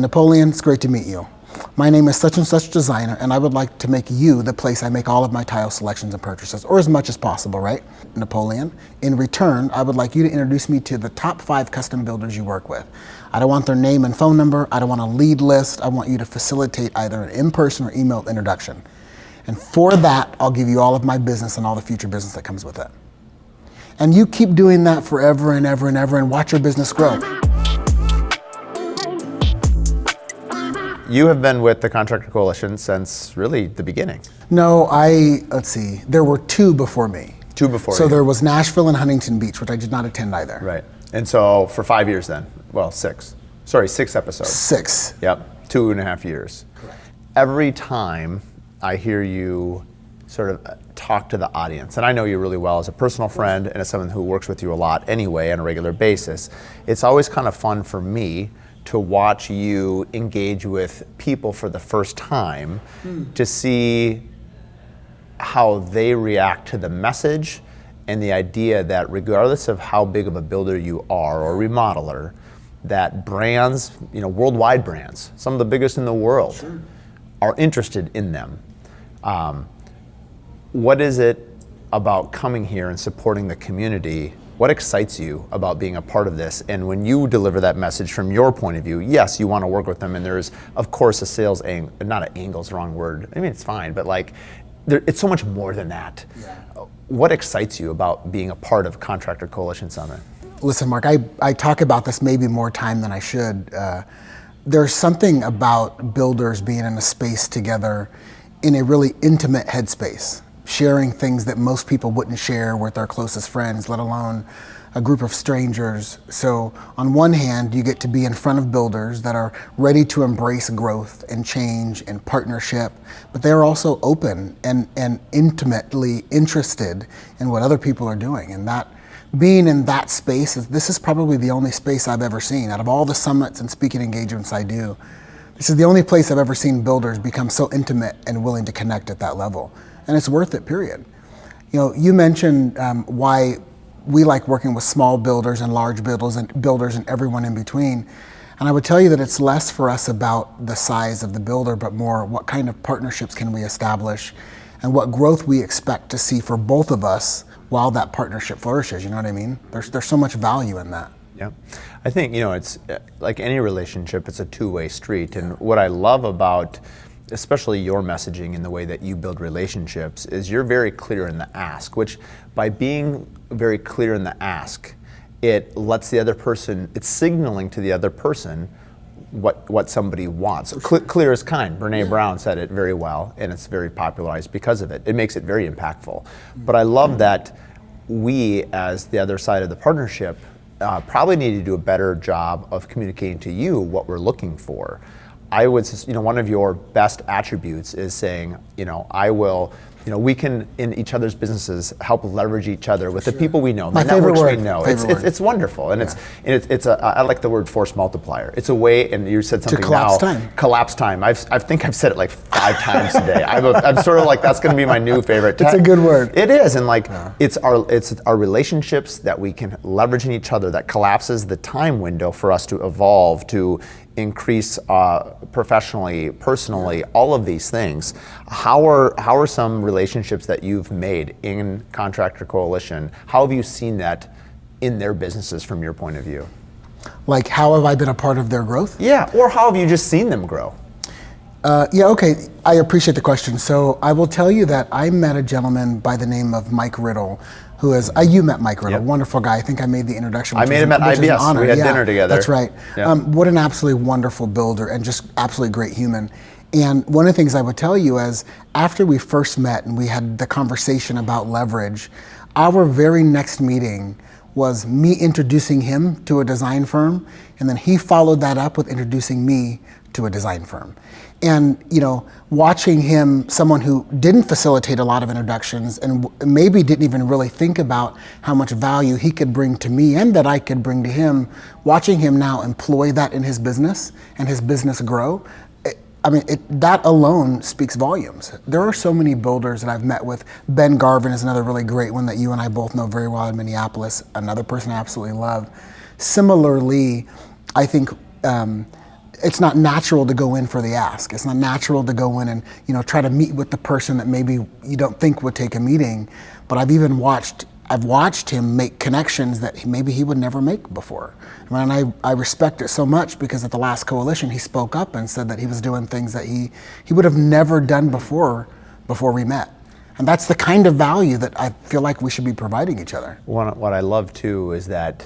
Napoleon, it's great to meet you. My name is such and such designer, and I would like to make you the place I make all of my tile selections and purchases, or as much as possible, right? Napoleon, in return, I would like you to introduce me to the top 5 custom builders you work with. I don't want their name and phone number. I don't want a lead list. I want you to facilitate either an in-person or email introduction. And for that, I'll give you all of my business and all the future business that comes with it. And you keep doing that forever and ever and ever, and watch your business grow. You have been with the Contractor Coalition since really the beginning. No, let's see, there were 2 before me. 2 before So you. there was Nashville and Huntington Beach, which I did not attend either. Right. And so for 5 years then, well, 6. Sorry, 6 episodes. 6. Yep, 2.5 years. Correct. Every time I hear you sort of talk to the audience, and I know you really well as a personal friend and as someone who works with you a lot anyway on a regular basis, it's always kind of fun for me to watch you engage with people for the first time to see how they react to the message and the idea that regardless of how big of a builder you are or remodeler, that brands, worldwide brands, some of the biggest in the world, are interested in them. What is it about coming here and supporting the community? What excites you about being a part of this? And when you deliver that message from your point of view, yes, you want to work with them, and there's, of course, a sales angle, not an angle is the wrong word. I mean, it's fine, but it's so much more than that. Yeah. What excites you about being a part of Contractor Coalition Summit? Listen, Mark, I talk about this maybe more time than I should. There's something about builders being in a space together in a really intimate headspace, sharing things that most people wouldn't share with their closest friends, let alone a group of strangers. So on one hand, you get to be in front of builders that are ready to embrace growth and change and partnership, but they're also open and intimately interested in what other people are doing. And that being in that space, this is probably the only space I've ever seen. Out of all the summits and speaking engagements I do, this is the only place I've ever seen builders become so intimate and willing to connect at that level. And it's worth it, period. You mentioned why we like working with small builders and large builders and everyone in between. And I would tell you that it's less for us about the size of the builder, but more what kind of partnerships can we establish and what growth we expect to see for both of us while that partnership flourishes. You know what I mean? There's so much value in that. Yeah, I think, it's like any relationship, it's a two-way street. And what I love about especially your messaging and the way that you build relationships is you're very clear in the ask, which by being very clear in the ask, it lets the other person, it's signaling to the other person what somebody wants. Clear as kind. Brene Brown said it very well, and it's very popularized because of it. It makes it very impactful. But I love that we, as the other side of the partnership, probably need to do a better job of communicating to you what we're looking for. I would, one of your best attributes is saying, I will, we can in each other's businesses help leverage each other with the people we know, the networks we know. It's wonderful, and I like the word force multiplier. It's a way, and you said something to collapse now. Time. Collapse time. I think I've said it like 5 times today. I'm sort of like that's going to be my new favorite. It's a good word. It is, and it's our relationships that we can leverage in each other that collapses the time window for us to evolve, to increase professionally, personally, all of these things. How are some relationships that you've made in Contractor Coalition? How have you seen that in their businesses from your point of view? Like, how have I been a part of their growth? Yeah, or how have you just seen them grow? Okay, I appreciate the question. So I will tell you that I met a gentleman by the name of Mike Riddle, who is, you met Mike Riddle, wonderful guy. I think I made the introduction. I made him at IBS, we had dinner together. That's right. Yeah. What an absolutely wonderful builder and just absolutely great human. And one of the things I would tell you is, after we first met and we had the conversation about leverage, our very next meeting was me introducing him to a design firm, and then he followed that up with introducing me to a design firm. And watching him, someone who didn't facilitate a lot of introductions and maybe didn't even really think about how much value he could bring to me and that I could bring to him, watching him now employ that in his business and his business grow, that alone speaks volumes. There are so many builders that I've met with. Ben Garvin is another really great one that you and I both know very well in Minneapolis, another person I absolutely love. Similarly, I think it's not natural to go in for the ask. It's not natural to go in and try to meet with the person that maybe you don't think would take a meeting. But I've watched him make connections that maybe he would never make before. And I respect it so much because at the last coalition he spoke up and said that he was doing things that he would have never done before we met. And that's the kind of value that I feel like we should be providing each other. What I love too is that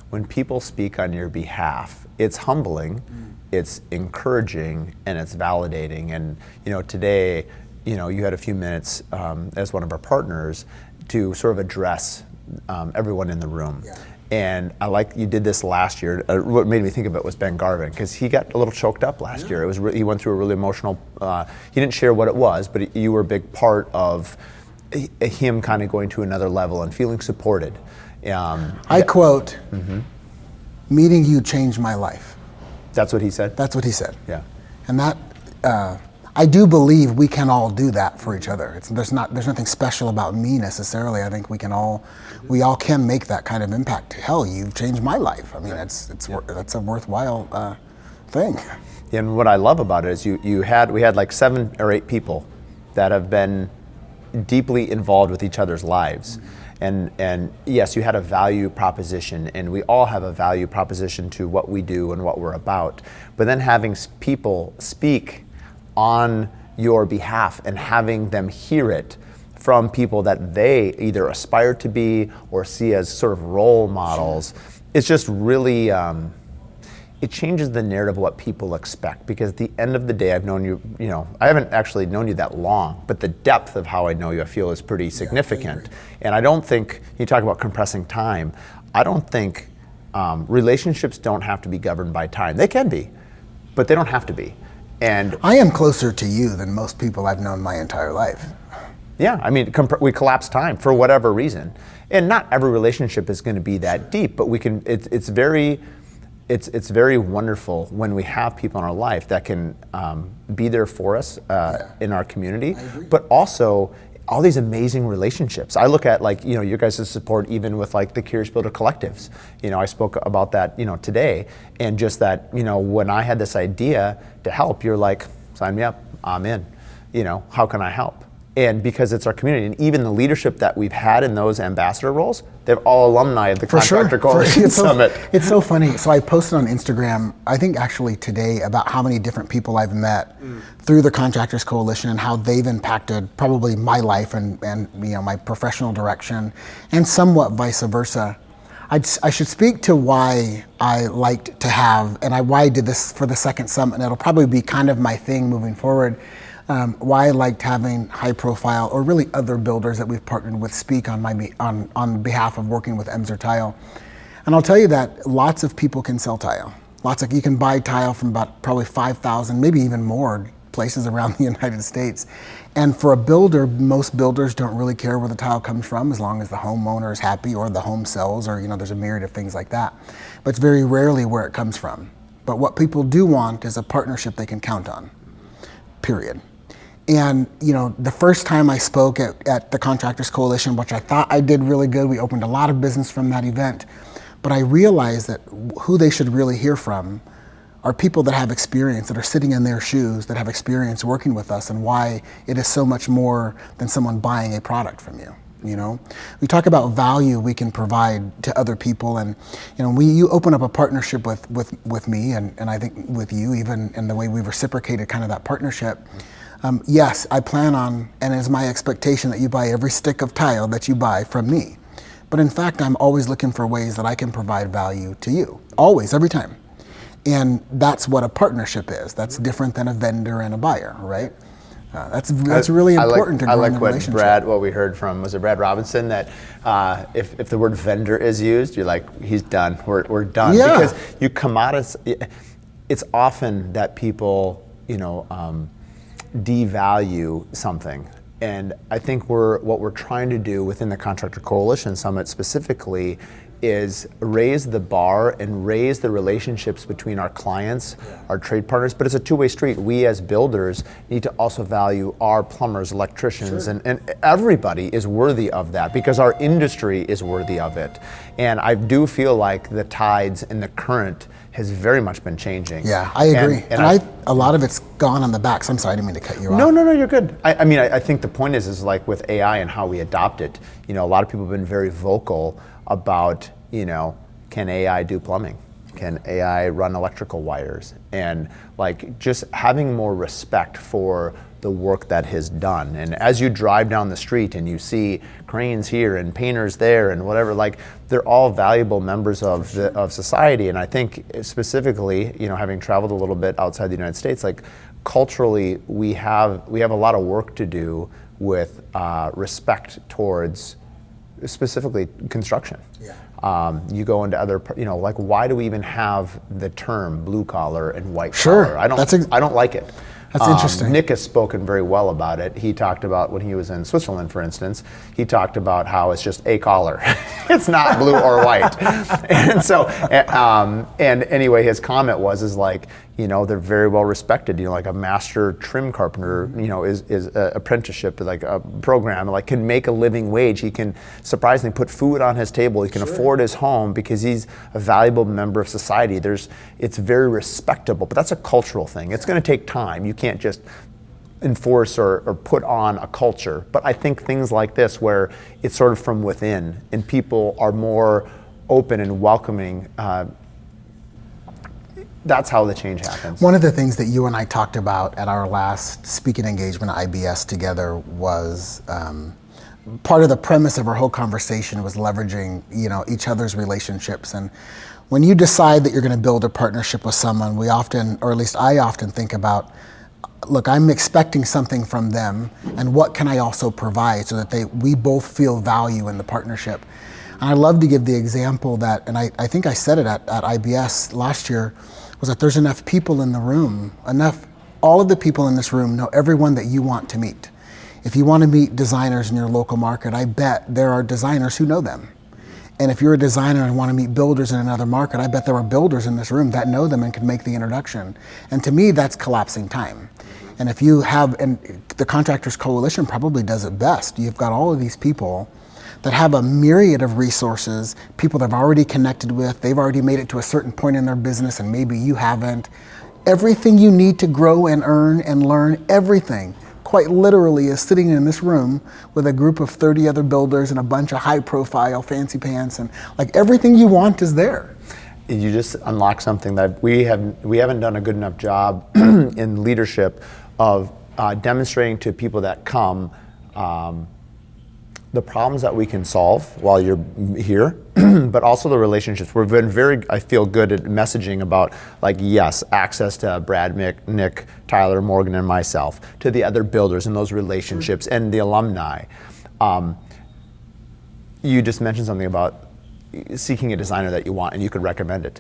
when people speak on your behalf, it's humbling, it's encouraging, and it's validating. And today, you had a few minutes as one of our partners to sort of address everyone in the room. Yeah. And I like you did this last year. What made me think of it was Ben Garvin, because he got a little choked up last year. It was he went through a really emotional. He didn't share what it was, but you were a big part of him kind of going to another level and feeling supported. I quote, "Meeting you changed my life." That's what he said? That's what he said. Yeah. And that, I do believe we can all do that for each other. There's nothing special about me necessarily. I think we all can make that kind of impact. Hell, you've changed my life. I mean, that's a worthwhile thing. And what I love about it is we had like 7 or 8 people that have been deeply involved with each other's lives. And yes, you had a value proposition, and we all have a value proposition to what we do and what we're about. But then having people speak on your behalf and having them hear it from people that they either aspire to be or see as sort of role models, it's just really, it changes the narrative of what people expect. Because at the end of the day, I've known you, I haven't actually known you that long, but the depth of how I know you, I feel, is pretty significant. And I don't think, you talk about compressing time, I don't think relationships don't have to be governed by time. They can be, but they don't have to be. And I am closer to you than most people I've known my entire life. Yeah, I mean, we collapse time for whatever reason, and not every relationship is going to be that deep. But we can. It's very wonderful when we have people in our life that can be there for us in our community, but also all these amazing relationships. I look at your guys' support even with the Curious Builder collectives. I spoke about that today, and just that when I had this idea to help, you're like, sign me up, I'm in. How can I help? And because it's our community, and even the leadership that we've had in those ambassador roles, they're all alumni of the Contractor Coalition Summit. It's so funny. So I posted on Instagram, I think actually today, about how many different people I've met through the Contractors Coalition and how they've impacted probably my life and my professional direction, and somewhat vice versa. I should speak to why I liked to have, and why I did this for the second summit, and it'll probably be kind of my thing moving forward. Why I liked having high profile, or really other builders that we've partnered with, speak on behalf of working with Emser Tile. And I'll tell you that lots of people can sell tile. You can buy tile from about probably 5,000, maybe even more places around the United States. And for a builder, most builders don't really care where the tile comes from, as long as the homeowner is happy or the home sells, or there's a myriad of things like that. But it's very rarely where it comes from. But what people do want is a partnership they can count on, period. And the first time I spoke at the Contractors Coalition, which I thought I did really good, we opened a lot of business from that event, but I realized that who they should really hear from are people that have experience, that are sitting in their shoes, that have experience working with us, and why it is so much more than someone buying a product from you. We talk about value we can provide to other people, and you open up a partnership with me, and I think with you, even in the way we reciprocated kind of that partnership. Yes, I plan on, and it's my expectation that you buy every stick of tile that you buy from me. But in fact, I'm always looking for ways that I can provide value to you. Always, every time. And that's what a partnership is. That's different than a vendor and a buyer, right? That's really important to growing a relationship. What we heard from, was it Brad Robinson, that if the word vendor is used, you're like, he's done, we're done. Yeah. Because you it's often that people, devalue something. And I think what we're trying to do within the Contractor Coalition Summit specifically is raise the bar and raise the relationships between our clients, our trade partners, but it's a two-way street. We as builders need to also value our plumbers, electricians, and everybody is worthy of that, because our industry is worthy of it. And I do feel like the tides and the current has very much been changing. Yeah, I agree. And a lot of it's gone on the back. So I'm sorry, I didn't mean to cut you off. No, you're good. I think the point is like with AI and how we adopt it, a lot of people have been very vocal about, can AI do plumbing? Can AI run electrical wires? And like just having more respect for the work that has done. And as you drive down the street and you see cranes here and painters there and whatever, like they're all valuable members of society. And I think specifically, having traveled a little bit outside the United States, like culturally we have a lot of work to do with respect towards specifically construction. Yeah. You go into other, like why do we even have the term blue collar and white collar? I don't like it. That's interesting. Nick has spoken very well about it. He talked about when he was in Switzerland, for instance, he talked about how it's just a collar. It's not blue or white. And so, and anyway, his comment is like, they're very well respected. Like a master trim carpenter, is a apprenticeship, like a program, like can make a living wage. He can surprisingly put food on his table. He can afford his home because he's a valuable member of society. It's very respectable, but that's a cultural thing. It's going to take time. You can't just enforce or put on a culture. But I think things like this, where it's sort of from within and people are more open and welcoming, that's how the change happens. One of the things that you and I talked about at our last speaking engagement at IBS together was part of the premise of our whole conversation was leveraging, each other's relationships. And when you decide that you're going to build a partnership with someone, we often, or at least I often think about, look, I'm expecting something from them, and what can I also provide so that we both feel value in the partnership. And I love to give the example that, and I think I said it at IBS last year, was that there's enough people in the room, all of the people in this room know everyone that you want to meet. If you want to meet designers in your local market, I bet there are designers who know them. And if you're a designer and want to meet builders in another market, I bet there are builders in this room that know them and can make the introduction. And to me, that's collapsing time. And if you have, and the Contractors Coalition probably does it best, you've got all of these people that have a myriad of resources, people they've already connected with, they've already made it to a certain point in their business and maybe you haven't. Everything you need to grow and earn and learn, everything, quite literally, is sitting in this room with a group of 30 other builders and a bunch of high profile fancy pants, and like everything you want is there. You just unlock something that we haven't done a good enough job in leadership of demonstrating to people that come the problems that we can solve while you're here, but also the relationships. We've been very, I feel, good at messaging about, like, yes, access to Brad, Nick, Tyler, Morgan, and myself, to the other builders and those relationships and the alumni. You just mentioned something about seeking a designer that you want and you could recommend it.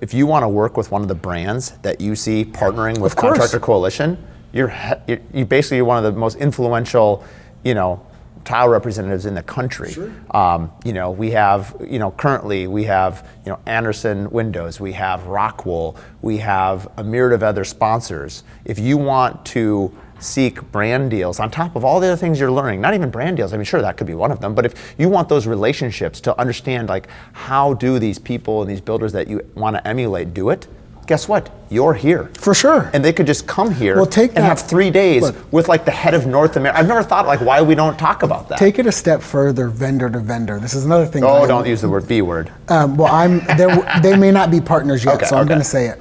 If you want to work with one of the brands that you see partnering with Contractor Coalition, you're basically one of the most influential, tile representatives in the country. Sure. We have, currently we have, Anderson Windows, we have Rockwool, we have a myriad of other sponsors. If you want to seek brand deals on top of all the other things you're learning, not even brand deals, I mean, sure, that could be one of them, but if you want those relationships to understand, like, how do these people and these builders that you want to emulate do it, guess what? You're here. For sure. And they could just come here and have 3 days with like the head of North America. I've never thought like why we don't talk about that. Take it a step further, vendor to vendor. This is another thing. Oh, don't use the word V word. They may not be partners yet, okay, I'm going to say it.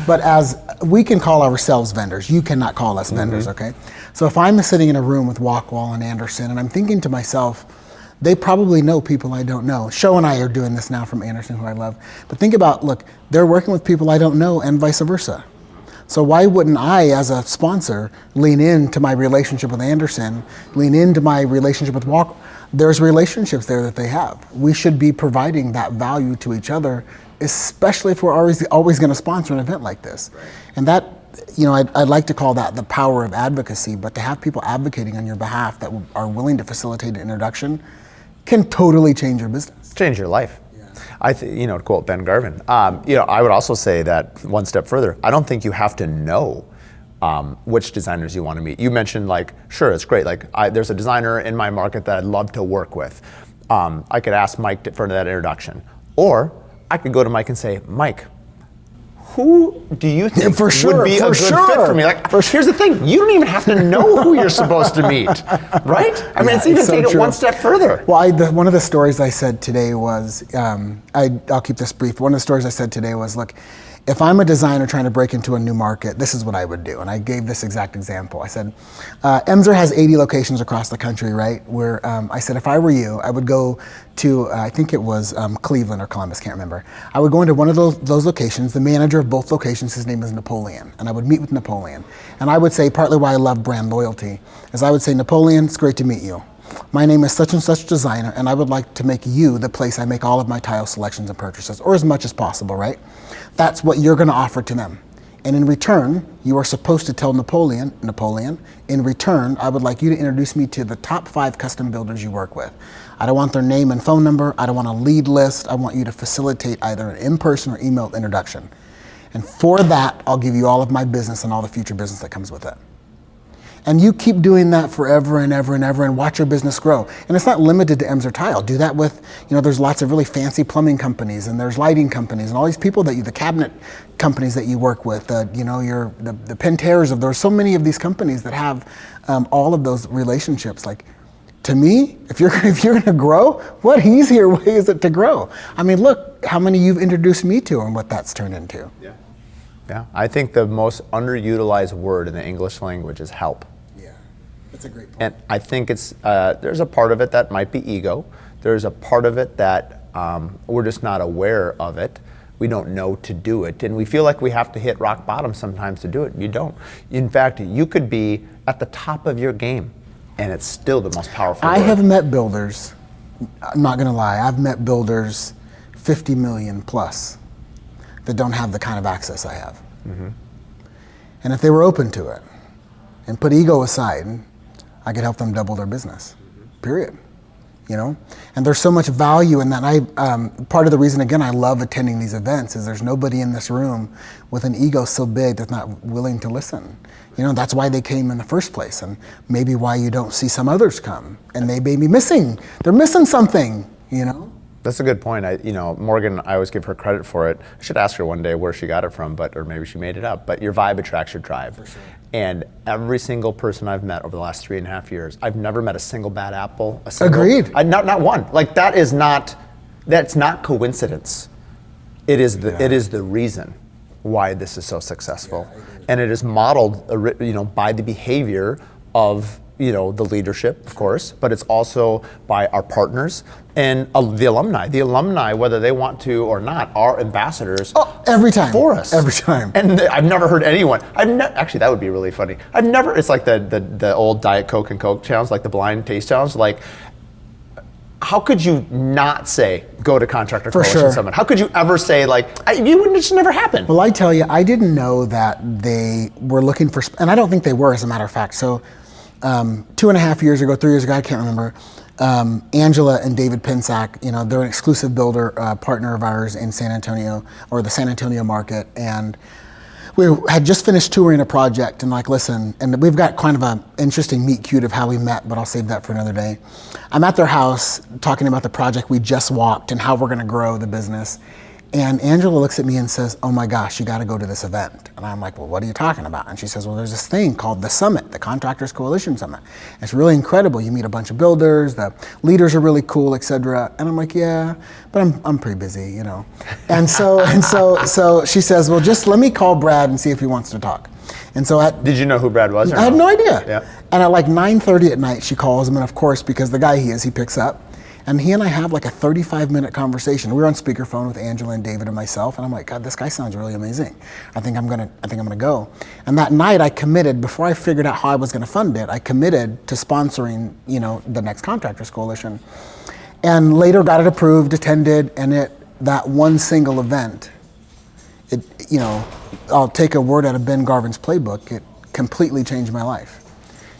But as we can call ourselves vendors, you cannot call us vendors, okay? So if I'm sitting in a room with Walkwall and Anderson, and I'm thinking to myself, they probably know people I don't know. Sho and I are doing this now from Anderson, who I love. But think about, look, they're working with people I don't know and vice versa. So why wouldn't I, as a sponsor, lean into my relationship with Anderson, lean into my relationship with Walkwall? There's relationships there that they have. We should be providing that value to each other, especially if we're always going to sponsor an event like this. And that, I'd like to call that the power of advocacy, but to have people advocating on your behalf that are willing to facilitate an introduction can totally change your business. Change your life. Yeah. To quote Ben Garvin, I would also say that one step further, I don't think you have to know which designers you want to meet. You mentioned, like, sure, it's great. Like, there's a designer in my market that I'd love to work with. I could ask Mike for that introduction. Or I could go to Mike and say, Mike, who do you think For sure, would be a for good sure. fit for me? Like, here's the thing: you don't even have to know who you're supposed to meet, right? I mean, Yeah, it's even so take it true. one step further. Well, one of the stories I said today was, I'll keep this brief. But one of the stories I said today was, look, if I'm a designer trying to break into a new market, this is what I would do. And I gave this exact example. I said, Emser has 80 locations across the country, right? Where I said, if I were you, I would go to, I think it was Cleveland or Columbus, can't remember. I would go into one of those locations. The manager of both locations, his name is Napoleon. And I would meet with Napoleon. And I would say, partly why I love brand loyalty, is I would say, Napoleon, it's great to meet you. My name is such and such designer, and I would like to make you the place I make all of my tile selections and purchases, or as much as possible, right? That's what you're going to offer to them. And in return, you are supposed to tell Napoleon, in return, I would like you to introduce me to the top 5 custom builders you work with. I don't want their name and phone number. I don't want a lead list. I want you to facilitate either an in-person or email introduction. And for that, I'll give you all of my business and all the future business that comes with it. And you keep doing that forever and ever and ever and watch your business grow. And it's not limited to Emser Tile. Do that with, there's lots of really fancy plumbing companies, and there's lighting companies and all these people the cabinet companies that you work with, the Pentaires there's so many of these companies that have all of those relationships. Like, to me, if you're going to grow, what easier way is it to grow? I mean, look how many you've introduced me to and what that's turned into. Yeah. Yeah, I think the most underutilized word in the English language is help. Yeah, that's a great point. And I think it's there's a part of it that might be ego. There's a part of it that we're just not aware of it. We don't know to do it, and we feel like we have to hit rock bottom sometimes to do it. You don't. In fact, you could be at the top of your game, and it's still the most powerful word. I have met builders. I'm not going to lie. I've met builders 50 million plus that don't have the kind of access I have. Mm-hmm. And if they were open to it and put ego aside, I could help them double their business, period. And there's so much value in that. Part of the reason, again, I love attending these events is there's nobody in this room with an ego so big that's not willing to listen. That's why they came in the first place, and maybe why you don't see some others come, and they may be missing. They're missing something, That's a good point. Morgan, I always give her credit for it. I should ask her one day where she got it from, or maybe she made it up. But your vibe attracts your tribe. For sure. And every single person I've met over the last 3.5 years, I've never met a single bad apple. Agreed. Not one. Like that's not coincidence. It is the reason why this is so successful, and it is modeled, by the behavior of the leadership, of course, but it's also by our partners and the alumni. The alumni, whether they want to or not, are ambassadors. Every time. For us. Every time. And I've never heard anyone. Actually, that would be really funny. It's like the old Diet Coke and Coke challenge, like the blind taste challenge. Like, how could you not say, go to Contractor Coalition Summit? How could you ever say, it just never happened? Well, I tell you, I didn't know that they were looking for, and I don't think they were, as a matter of fact. So 2.5 years ago, 3 years ago, I can't remember, Angela and David Pinsack, they're an exclusive builder partner of ours in San Antonio, or the San Antonio market, and we had just finished touring a project, and listen, and we've got kind of an interesting meet cute of how we met, but I'll save that for another day. I'm at their house talking about the project we just walked and how we're going to grow the business. And Angela looks at me and says, oh my gosh, you got to go to this event. And I'm like, well, what are you talking about? And she says, well, there's this thing called the Summit, the Contractors Coalition Summit. It's really incredible. You meet a bunch of builders, the leaders are really cool, et cetera. And I'm like, yeah, but I'm pretty busy, And so she says, well, just let me call Brad and see if he wants to talk. And so did you know who Brad was? I had no idea. Yeah. And at 9:30 at night, she calls him, and of course, because the guy he picks up. And he and I have a 35-minute conversation. We were on speakerphone with Angela and David and myself, and I'm like, God, this guy sounds really amazing. I think I'm gonna go. And that night I committed, before I figured out how I was gonna fund it, I committed to sponsoring, the next Contractors Coalition. And later got it approved, attended, and that one single event, I'll take a word out of Ben Garvin's playbook, it completely changed my life.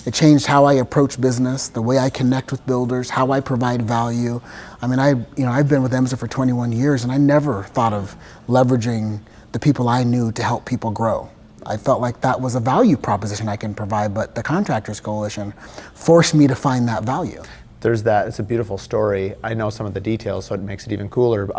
It changed how I approach business, the way I connect with builders, how I provide value. I mean, I've been with Emser for 21 years, and I never thought of leveraging the people I knew to help people grow. I felt like that was a value proposition I can provide, but the Contractors Coalition forced me to find that value. There's that. It's a beautiful story. I know some of the details, so it makes it even cooler.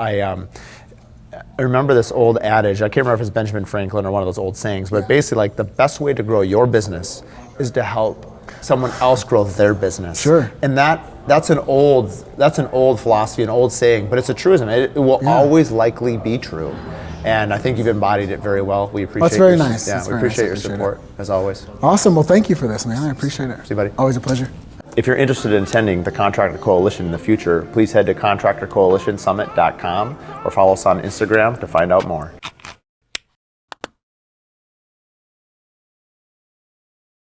I remember this old adage, I can't remember if it's Benjamin Franklin or one of those old sayings, but basically like the best way to grow your business is to help someone else grow their business. Sure. And that's an old philosophy, an old saying, but it's a truism. It will always likely be true. And I think you've embodied it very well. We appreciate That's very nice. Yeah, That's we very appreciate nice. your I appreciate support, as always. Awesome. Well, thank you for this, man. I appreciate it. See you, buddy. Always a pleasure. If you're interested in attending the Contractor Coalition in the future, please head to contractorcoalitionsummit.com or follow us on Instagram to find out more.